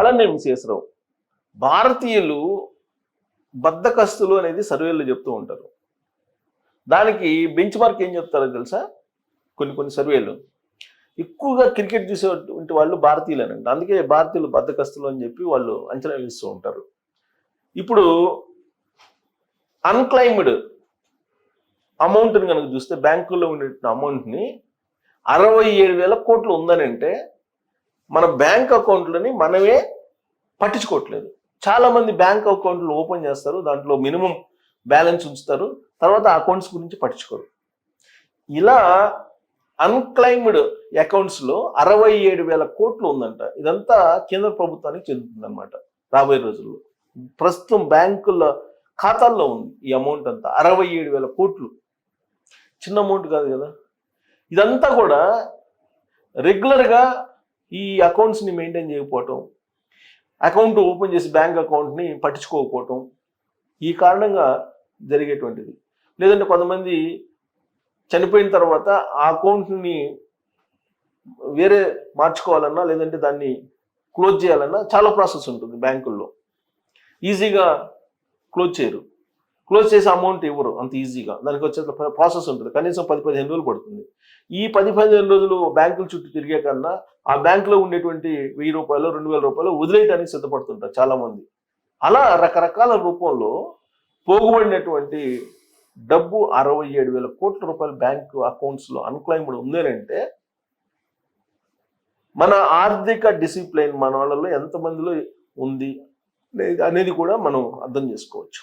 అలానే మిస్సెస్రావు భారతీయులు బద్ధకస్తులు అనేది సర్వేలు చెప్తూ ఉంటారు. దానికి బెంచ్ మార్క్ ఏం చెప్తారో తెలుసా? కొన్ని సర్వేలు ఎక్కువగా క్రికెట్ చూసేటువంటి వాళ్ళు భారతీయులేనండి. అందుకే భారతీయులు బద్ధకస్తులు అని చెప్పి వాళ్ళు అంచనా వేస్తూ ఉంటారు. ఇప్పుడు అన్క్లైమ్డ్ అమౌంట్ని కనుక చూస్తే బ్యాంకుల్లో ఉండే అమౌంట్ని 67,000 కోట్లు ఉందని అంటే మన బ్యాంక్ అకౌంట్లని మనమే పట్టించుకోవట్లేదు. చాలా మంది బ్యాంక్ అకౌంట్లు ఓపెన్ చేస్తారు, దాంట్లో మినిమం బ్యాలెన్స్ ఉంచుతారు, తర్వాత అకౌంట్స్ గురించి పట్టించుకోరు. ఇలా అన్క్లైమ్డ్ అకౌంట్స్లో 67,000 కోట్లు ఉందంట. ఇదంతా కేంద్ర ప్రభుత్వానికి చెందుతుంది అనమాట. రాబోయే రోజుల్లో ప్రస్తుతం బ్యాంకుల ఖాతాల్లో ఉంది ఈ అమౌంట్ అంతా 67,000 కోట్లు. చిన్న అమౌంట్ కాదు కదా. ఇదంతా కూడా రెగ్యులర్గా ఈ అకౌంట్స్ని మెయింటైన్ చేయకపోవటం, అకౌంట్ ఓపెన్ చేసి బ్యాంక్ అకౌంట్ని పట్టించుకోకపోవటం, ఈ కారణంగా జరిగేటువంటిది. లేదంటే కొంతమంది చనిపోయిన తర్వాత ఆ అకౌంట్ని వేరే మార్చుకోవాలన్నా లేదంటే దాన్ని క్లోజ్ చేయాలన్నా చాలా ప్రాసెస్ ఉంటుంది. బ్యాంకుల్లో ఈజీగా క్లోజ్ చేయరు, క్లోజ్ చేసే అమౌంట్ ఇవ్వరు అంత ఈజీగా. దానికి వచ్చే ప్రాసెస్ ఉంటుంది, కనీసం 10-15 రోజులు పడుతుంది. ఈ 10-15 రోజులు బ్యాంకుల చుట్టూ తిరిగే కన్నా ఆ బ్యాంకులో ఉండేటువంటి 1,000 రూపాయలు 2,000 రూపాయలు వదిలేయడానికి సిద్ధపడుతుంటారు చాలామంది. అలా రకరకాల రూపంలో పోగుబడినటువంటి డబ్బు 67,000 కోట్ల రూపాయల బ్యాంకు అకౌంట్స్లో అన్క్లైమ్డ్ ఉందేనంటే మన ఆర్థిక డిసిప్లైన్ మన వాళ్ళలో ఎంతమందిలో ఉంది అనేది కూడా మనం అర్థం చేసుకోవచ్చు.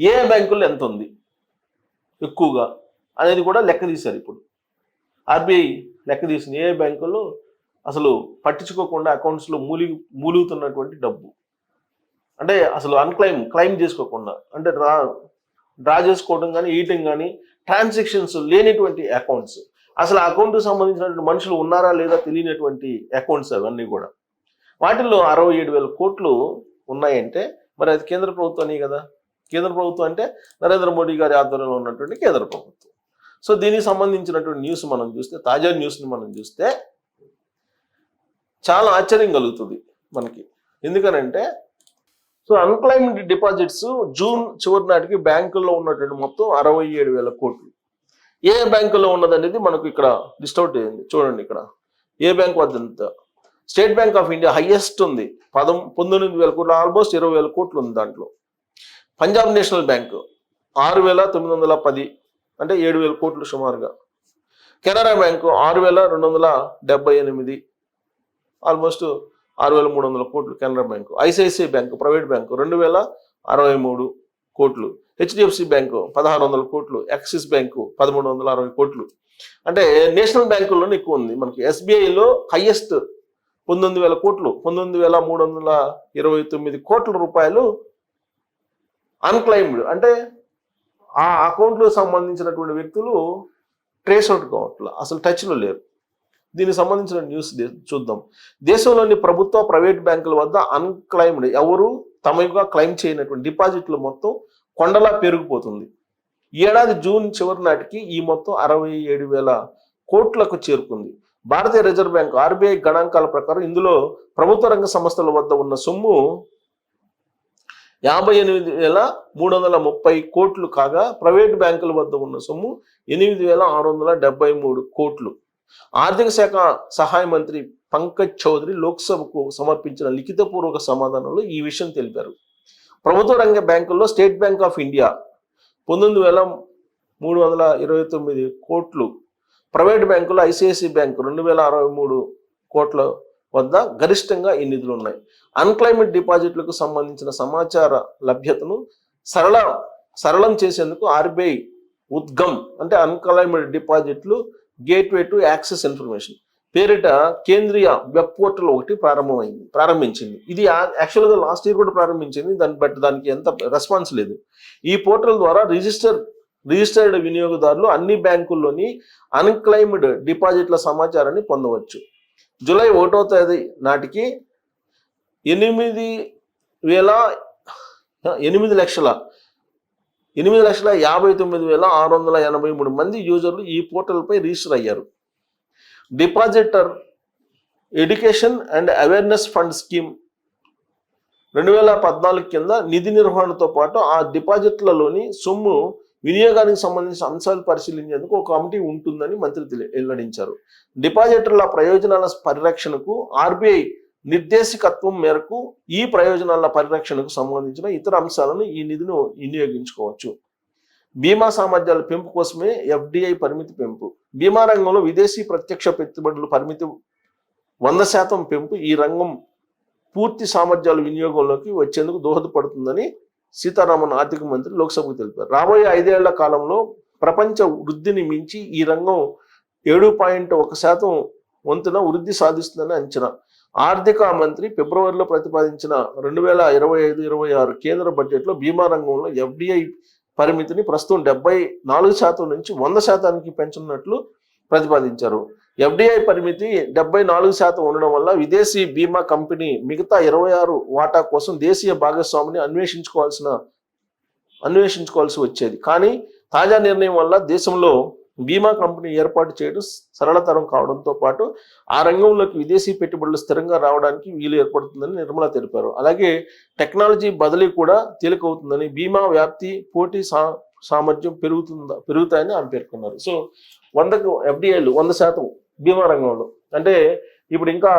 ఏ బ్యాంకుల్లో ఎంత ఉంది ఎక్కువగా అనేది కూడా లెక్క తీశారు. ఇప్పుడు ఆర్బీఐ లెక్క తీసింది ఏ బ్యాంకుల్లో అసలు పట్టించుకోకుండా అకౌంట్స్లో మూలుగుతున్నటువంటి డబ్బు, అంటే అసలు క్లైమ్ చేసుకోకుండా, అంటే డ్రా చేసుకోవడం కానీ ఈయటం కానీ ట్రాన్సాక్షన్స్ లేనిటువంటి అకౌంట్స్, అసలు అకౌంట్కి సంబంధించినటువంటి మనుషులు ఉన్నారా లేదా తెలియనటువంటి అకౌంట్స్ అవన్నీ కూడా. వాటిల్లో 67,000 కోట్లు ఉన్నాయంటే మరి అది కేంద్ర ప్రభుత్వమే కదా. కేంద్ర ప్రభుత్వం అంటే నరేంద్ర మోడీ గారి ఆధ్వర్యంలో ఉన్నటువంటి కేంద్ర ప్రభుత్వం. సో దీనికి సంబంధించినటువంటి న్యూస్ మనం చూస్తే, తాజా న్యూస్ని మనం చూస్తే చాలా ఆశ్చర్యం కలుగుతుంది మనకి. ఎందుకనంటే సో అన్క్లైమ్డ్ డిపాజిట్స్ జూన్ చివరి నాటికి బ్యాంకుల్లో ఉన్నటువంటి మొత్తం 67,000 కోట్లు. ఏ బ్యాంకులో ఉన్నదనేది మనకు ఇక్కడ లిస్ట్ అవుట్ అయ్యింది. చూడండి ఇక్కడ ఏ బ్యాంక్ వద్ద ఎంత. State bank of India highest ఉంది, 19,000 కోట్లు, ఆల్మోస్ట్ 20,000 కోట్లు ఉంది దాంట్లో. పంజాబ్ నేషనల్ బ్యాంక్ 6,910, అంటే 7,000 కోట్లు సుమారుగా. కెనరా బ్యాంకు 6,278, ఆల్మోస్ట్ 6,300 కోట్లు Canara bank. ICICI bank private bank 2,063 కోట్లు. హెచ్డిఎఫ్సి బ్యాంకు 1,600 కోట్లు. యాక్సిస్ బ్యాంకు 1,360 కోట్లు. అంటే నేషనల్ బ్యాంకుల్లోనే ఎక్కువ ఉంది మనకి. ఎస్బీఐలో హైయెస్ట్ 19,000 కోట్లు, 19,329 కోట్ల రూపాయలు అన్క్లైమ్డ్, అంటే ఆ అకౌంట్లో సంబంధించినటువంటి వ్యక్తులు ట్రేస్ అవుట్ కావట్ల, అసలు టచ్లో లేరు. దీనికి సంబంధించిన న్యూస్ చూద్దాం. దేశంలోని ప్రభుత్వ ప్రైవేట్ బ్యాంకుల వద్ద అన్క్లైమ్డ్, ఎవరు తమగా క్లైమ్ చేయనటువంటి డిపాజిట్లు మొత్తం కొండలా పెరిగిపోతుంది. ఈ ఏడాది జూన్ చివరి నాటికి ఈ మొత్తం 67,000 కోట్లకు చేరుకుంది. భారతీయ రిజర్వ్ బ్యాంక్ ఆర్బీఐ గణాంకాల ప్రకారం ఇందులో ప్రభుత్వ రంగ సంస్థల వద్ద ఉన్న సొమ్ము 58,330 కోట్లు కాగా ప్రైవేట్ బ్యాంకుల వద్ద ఉన్న సొమ్ము 8,673 కోట్లు. ఆర్థిక శాఖ సహాయ మంత్రి పంకజ్ చౌదరి లోక్సభకు సమర్పించిన లిఖితపూర్వక సమాధానంలో ఈ విషయం తెలిపారు. ప్రభుత్వ రంగ బ్యాంకుల్లో స్టేట్ బ్యాంక్ ఆఫ్ ఇండియా 19,329 కోట్లు, ప్రైవేట్ బ్యాంకులో ఐసిఐసిఐ బ్యాంకు 2,063 కోట్ల వద్ద గరిష్టంగా ఈ నిధులు ఉన్నాయి. అన్క్లైమ్డ్ డిపాజిట్లకు సంబంధించిన సమాచార లభ్యతను సరళం చేసేందుకు ఆర్బీఐ ఉద్గమ్, అంటే అన్క్లైమ్డ్ డిపాజిట్లు గేట్వే టు యాక్సెస్ ఇన్ఫర్మేషన్ పేరిట కేంద్రీయ వెబ్ పోర్టల్ ఒకటి ప్రారంభించింది. ఇది యాక్చువల్గా లాస్ట్ ఇయర్ కూడా ప్రారంభించింది, దానికి ఎంత రెస్పాన్స్ లేదు. ఈ పోర్టల్ ద్వారా రిజిస్టర్డ్ వినియోగదారులు అన్ని బ్యాంకుల్లోని అన్క్లైమ్డ్ డిపాజిట్ల సమాచారాన్ని పొందవచ్చు. జూలై 1వ తేదీ నాటికి 8,59,683 మంది యూజర్లు ఈ పోర్టల్పై రిజిస్టర్ అయ్యారు. Depositor education and awareness fund scheme 2014 కింద నిధి నిర్వహణతో పాటు ఆ డిపాజిట్లలోని సొమ్ము వినియోగానికి సంబంధించిన అంశాలు పరిశీలించేందుకు ఒక కమిటీ ఉంటుందని మంత్రి వెల్లడించారు. డిపాజిటర్ల ప్రయోజనాల పరిరక్షణకు ఆర్బీఐ నిర్దేశకత్వం మేరకు ఈ ప్రయోజనాల పరిరక్షణకు సంబంధించిన ఇతర అంశాలను ఈ నిధిని వినియోగించుకోవచ్చు. బీమా సామర్థ్యాల పెంపు కోసమే ఎఫ్డిఐ పరిమితి పెంపు. బీమా రంగంలో విదేశీ ప్రత్యక్ష పెట్టుబడుల పరిమితి 100% పెంపు ఈ రంగం పూర్తి సామర్థ్యాల వినియోగంలోకి వచ్చేందుకు దోహదపడుతుందని సీతారామన్ ఆర్థిక మంత్రి లోక్సభకు తెలిపారు. రాబోయే 5 ఏళ్ల కాలంలో ప్రపంచ వృద్ధిని మించి ఈ రంగం 7.1% వంతున వృద్ధి సాధిస్తుందని అంచనా. ఆర్థిక మంత్రి ఫిబ్రవరిలో ప్రతిపాదించిన 2025-26 కేంద్ర బడ్జెట్లో బీమా రంగంలో ఎఫ్డిఐ పరిమితిని ప్రస్తుతం 74% నుంచి 100%కి పెంచనున్నట్లు ప్రతిపాదించారు. ఎఫ్డిఐ పరిమితి 74% ఉండడం వల్ల విదేశీ బీమా కంపెనీ మిగతా 26 వాటా కోసం దేశీయ భాగస్వామిని అన్వేషించుకోవాల్సి వచ్చేది. కానీ తాజా నిర్ణయం వల్ల దేశంలో బీమా కంపెనీ ఏర్పాటు చేయడం సరళతరం కావడంతో పాటు ఆ రంగంలోకి విదేశీ పెట్టుబడులు స్థిరంగా రావడానికి వీలు ఏర్పడుతుందని నిర్మలా తెలిపారు. అలాగే టెక్నాలజీ బదిలీ కూడా తేలికవుతుందని, బీమా వ్యాప్తి పోటీ సామర్థ్యం పెరుగుతాయని ఆమె పేర్కొన్నారు. సో 100కు ఎఫ్డిఐలు 100% బీమా రంగంలో అంటే ఇప్పుడు ఇంకా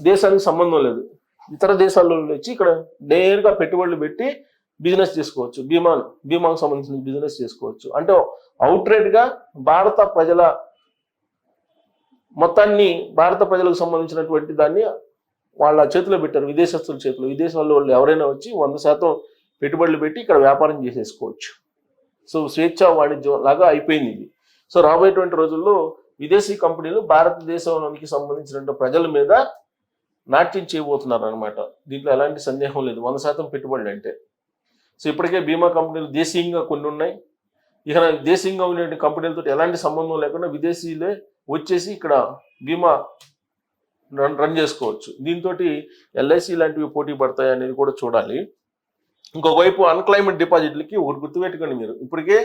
దేశానికి సంబంధం లేదు, ఇతర దేశాల్లో వచ్చి ఇక్కడ నేరుగా పెట్టుబడులు పెట్టి బిజినెస్ చేసుకోవచ్చు, బీమాకు సంబంధించిన బిజినెస్ చేసుకోవచ్చు. అంటే అవుట్రేట్గా భారత ప్రజలకు సంబంధించినటువంటి దాన్ని వాళ్ళ చేతిలో పెట్టారు, విదేశస్తుల చేతిలో. విదేశాల్లో వాళ్ళు ఎవరైనా వచ్చి 100% పెట్టుబడులు పెట్టి ఇక్కడ వ్యాపారం చేసేసుకోవచ్చు. సో స్వేచ్ఛా వాణిజ్యం లాగా అయిపోయింది ఇది. సో రాబోయేటువంటి రోజుల్లో విదేశీ కంపెనీలు భారతదేశంలోనికి సంబంధించిన ప్రజల మీద నాట్యం చేయబోతున్నారు అనమాట. దీంట్లో ఎలాంటి సందేహం లేదు, 100% పెట్టుబడులు అంటే. సో ఇప్పటికే బీమా కంపెనీలు దేశీయంగా కొన్ని ఉన్నాయి. ఇక దేశీయంగా ఉన్న కంపెనీలతో ఎలాంటి సంబంధం లేకుండా విదేశీలే వచ్చేసి ఇక్కడ బీమా రన్ చేసుకోవచ్చు. దీంతో ఎల్ఐసి లాంటివి పోటీ పడతాయి అనేది కూడా చూడాలి. ఇంకోవైపు అన్క్లైమ్డ్ డిపాజిట్లకి ఒకటి గుర్తుపెట్టుకోండి, ఇప్పటికే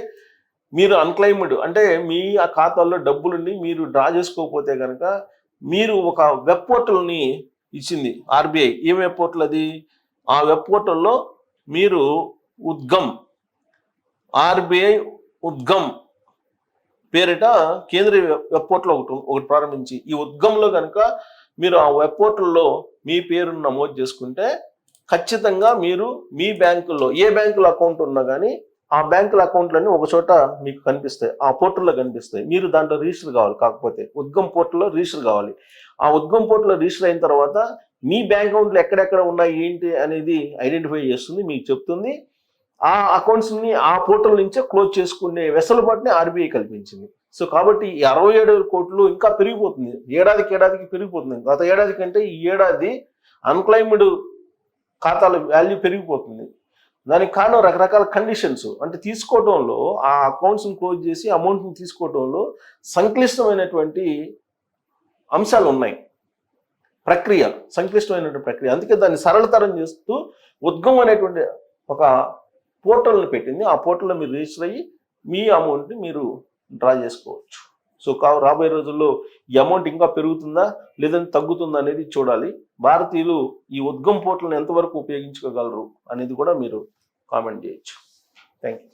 మీరు అన్క్లైమ్డ్ అంటే మీ ఆ ఖాతాల్లో డబ్బులుండి మీరు డ్రా చేసుకోకపోతే కనుక మీరు ఒక వెబ్ పోర్టల్ని ఇచ్చింది ఆర్బీఐ. ఏ వెబ్ పోర్టల్ అది? ఆ వెబ్ పోర్టల్లో మీరు ఆర్బీఐ ఉద్గమ్ పేరిట కేంద్రీయ వెబ్ పోర్టల్ ఒకటి ప్రారంభించి, ఈ ఉద్గంలో కనుక మీరు ఆ వెబ్ పోర్టల్లో మీ పేరును నమోదు చేసుకుంటే ఖచ్చితంగా మీరు మీ బ్యాంకుల్లో ఏ బ్యాంకులో అకౌంట్ ఉన్నా కానీ ఆ బ్యాంకుల అకౌంట్లన్నీ ఒక చోట మీకు కనిపిస్తాయి, ఆ పోర్టల్లో కనిపిస్తాయి. మీరు దాంట్లో రిజిస్టర్ కావాలి. కాకపోతే ఉద్గమ్ పోర్టల్లో రిజిస్టర్ కావాలి. ఆ ఉద్గమ్ పోర్టల్లో రిజిస్టర్ అయిన తర్వాత మీ బ్యాంక్ అకౌంట్లు ఎక్కడెక్కడ ఉన్నాయి ఏంటి అనేది ఐడెంటిఫై చేస్తుంది, మీకు చెప్తుంది. ఆ అకౌంట్స్ని ఆ పోర్టల్ నుంచే క్లోజ్ చేసుకునే వెసులుబాటుని ఆర్బీఐ కల్పించింది. సో కాబట్టి ఈ 67 కోట్లు ఇంకా పెరిగిపోతుంది, ఏడాదికి పెరిగిపోతుంది. గత ఏడాది కంటే ఈ ఏడాది అన్క్లైమ్డ్ ఖాతాల వాల్యూ పెరిగిపోతుంది. దానికి కారణం రకరకాల కండిషన్స్. అంటే తీసుకోవడంలో, ఆ అకౌంట్స్ని క్లోజ్ చేసి అమౌంట్ని తీసుకోవడంలో సంక్లిష్టమైనటువంటి అంశాలు ఉన్నాయి, సంక్లిష్టమైనటువంటి ప్రక్రియ. అందుకే దాన్ని సరళతరం చేస్తూ ఉద్గమ్ అనేటువంటి ఒక పోర్టల్ని పెట్టింది. ఆ పోర్టల్లో మీరు రిజిస్టర్ అయ్యి మీ అమౌంట్ని మీరు డ్రా చేసుకోవచ్చు. సో రాబోయే రోజుల్లో ఈ అమౌంట్ ఇంకా పెరుగుతుందా లేదంటే తగ్గుతుందా అనేది చూడాలి. భారతీయులు ఈ ఉద్గమ్ పోర్టల్ని ఎంతవరకు ఉపయోగించుకోగలరు అనేది కూడా మీరు కామెంట్ చేయొచ్చు. Thank you.